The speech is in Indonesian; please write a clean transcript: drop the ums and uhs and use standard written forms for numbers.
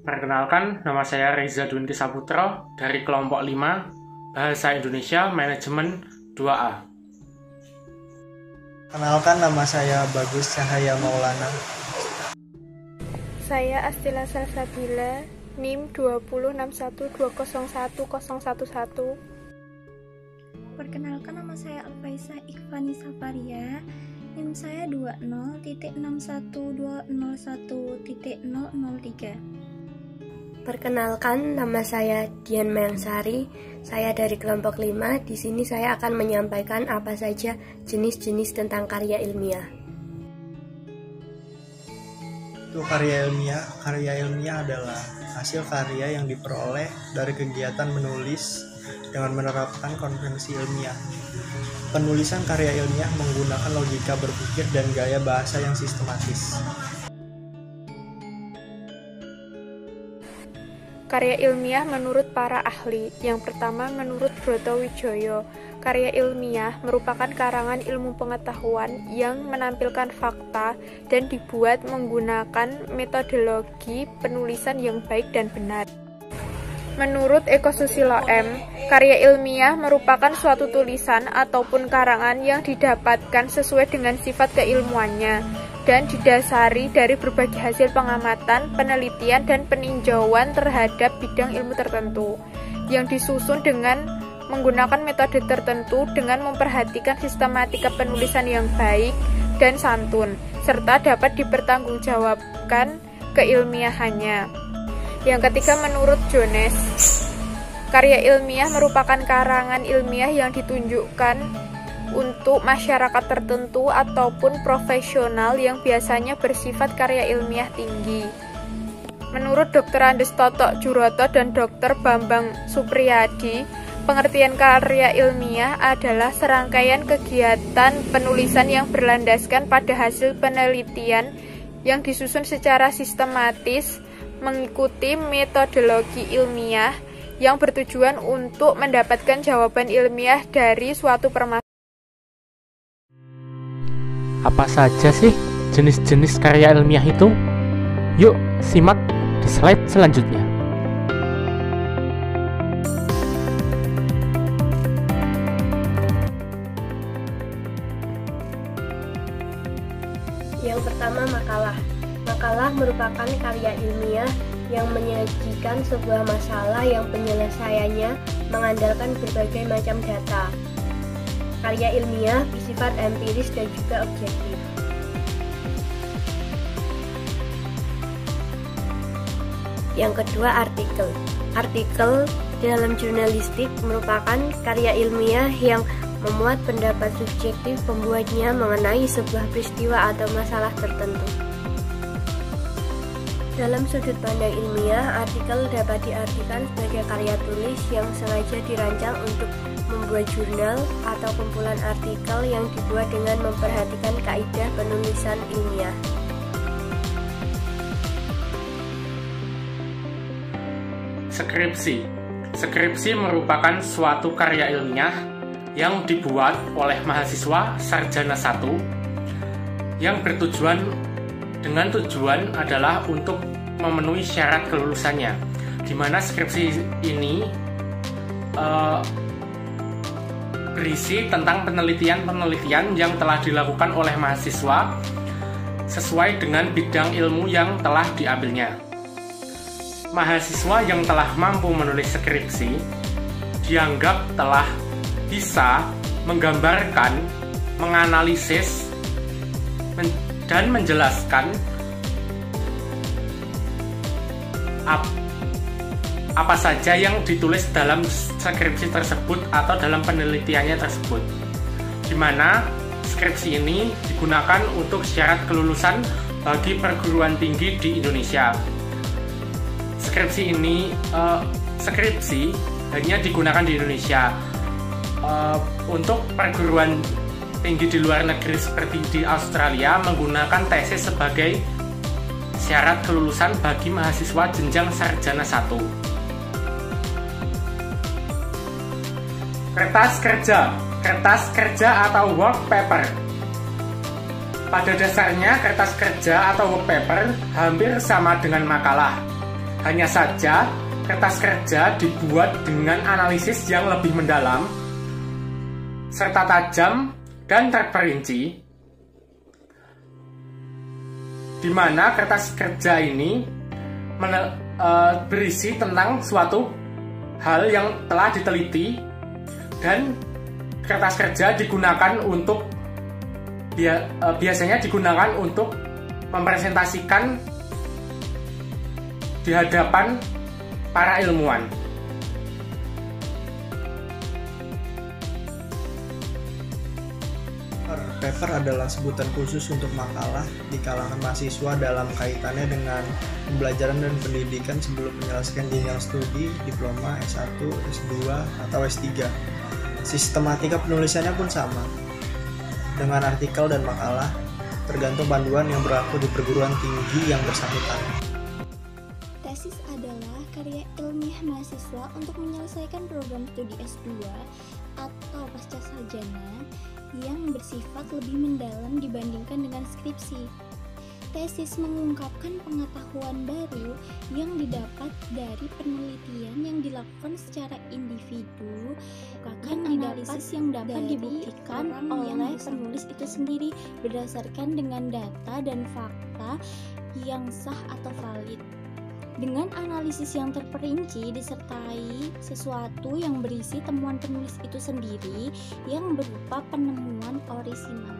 Perkenalkan, nama saya Reza Dwinti Saputro dari kelompok 5 Bahasa Indonesia Manajemen 2A. Kenalkan, nama saya Bagus Cahaya Maulana. Saya Astila Salsabila, NIM 20612011011. Perkenalkan, nama saya Alfaisah Ikhfani Safaria, NIM saya 20.61201.003. Perkenalkan, nama saya Dian Mayangsari. Saya dari kelompok 5. Di sini saya akan menyampaikan apa saja jenis-jenis tentang karya ilmiah. Itu karya ilmiah. Karya ilmiah adalah hasil karya yang diperoleh dari kegiatan menulis dengan menerapkan konvensi ilmiah. Penulisan karya ilmiah menggunakan logika berpikir dan gaya bahasa yang sistematis. Karya ilmiah menurut para ahli. Yang pertama, menurut Broto Wijoyo, karya ilmiah merupakan karangan ilmu pengetahuan yang menampilkan fakta dan dibuat menggunakan metodologi penulisan yang baik dan benar. Menurut Eko Susilo M, karya ilmiah merupakan suatu tulisan ataupun karangan yang didapatkan sesuai dengan sifat keilmuannya dan didasari dari berbagai hasil pengamatan, penelitian, dan peninjauan terhadap bidang ilmu tertentu, yang disusun dengan menggunakan metode tertentu dengan memperhatikan sistematika penulisan yang baik dan santun, serta dapat dipertanggungjawabkan keilmiahannya. Yang ketiga, menurut Jones, karya ilmiah merupakan karangan ilmiah yang ditunjukkan untuk masyarakat tertentu ataupun profesional yang biasanya bersifat karya ilmiah tinggi. Menurut Dr. Andes Totok Juroto dan Dr. Bambang Supriyadi, pengertian karya ilmiah adalah serangkaian kegiatan penulisan yang berlandaskan pada hasil penelitian yang disusun secara sistematis mengikuti metodologi ilmiah yang bertujuan untuk mendapatkan jawaban ilmiah dari suatu permasalahan. Apa saja sih jenis-jenis karya ilmiah itu? Yuk, simak di slide selanjutnya. Yang pertama, makalah. Makalah merupakan karya ilmiah yang menyajikan sebuah masalah yang penyelesaiannya mengandalkan berbagai macam data. Karya ilmiah bersifat empiris dan juga objektif. Yang kedua, artikel. Artikel dalam jurnalistik merupakan karya ilmiah yang memuat pendapat subjektif pembuatnya mengenai sebuah peristiwa atau masalah tertentu. Dalam sudut pandang ilmiah, artikel dapat diartikan sebagai karya tulis yang sengaja dirancang untuk membuat jurnal atau kumpulan artikel yang dibuat dengan memperhatikan kaidah penulisan ilmiah. Skripsi. Skripsi merupakan suatu karya ilmiah yang dibuat oleh mahasiswa sarjana 1 yang bertujuan adalah untuk memenuhi syarat kelulusannya, di mana skripsi ini berisi tentang penelitian-penelitian yang telah dilakukan oleh mahasiswa sesuai dengan bidang ilmu yang telah diambilnya. Mahasiswa yang telah mampu menulis skripsi dianggap telah bisa menggambarkan, menganalisis, dan menjelaskan apa saja yang ditulis dalam skripsi tersebut atau dalam penelitiannya tersebut, di mana skripsi ini digunakan untuk syarat kelulusan bagi perguruan tinggi di Indonesia. Skripsi hanya digunakan di Indonesia. Untuk perguruan tinggi di luar negeri seperti di Australia menggunakan tesis sebagai syarat kelulusan bagi mahasiswa jenjang sarjana 1. Kertas kerja atau work paper. Pada dasarnya kertas kerja atau work paper hampir sama dengan makalah. Hanya saja, kertas kerja dibuat dengan analisis yang lebih mendalam, serta tajam dan terperinci, di mana kertas kerja ini berisi tentang suatu hal yang telah diteliti, dan kertas kerja digunakan untuk biasanya digunakan untuk mempresentasikan di hadapan para ilmuwan. Paper adalah sebutan khusus untuk makalah di kalangan mahasiswa dalam kaitannya dengan pembelajaran dan pendidikan sebelum menyelesaikan jenjang studi, diploma, S1, S2, atau S3. Sistematika penulisannya pun sama, dengan artikel dan makalah, tergantung panduan yang berlaku di perguruan tinggi yang bersangkutan. Tesis adalah karya ilmiah mahasiswa untuk menyelesaikan program studi S2 atau pasca sarjana yang bersifat lebih mendalam dibandingkan dengan skripsi. Tesis mengungkapkan pengetahuan baru yang didapat dari penelitian yang dilakukan secara individu, bukan analisis yang dapat dibuktikan oleh penulis itu sendiri berdasarkan dengan data dan fakta yang sah atau valid. Dengan analisis yang terperinci disertai sesuatu yang berisi temuan penulis itu sendiri yang berupa penemuan orisinal.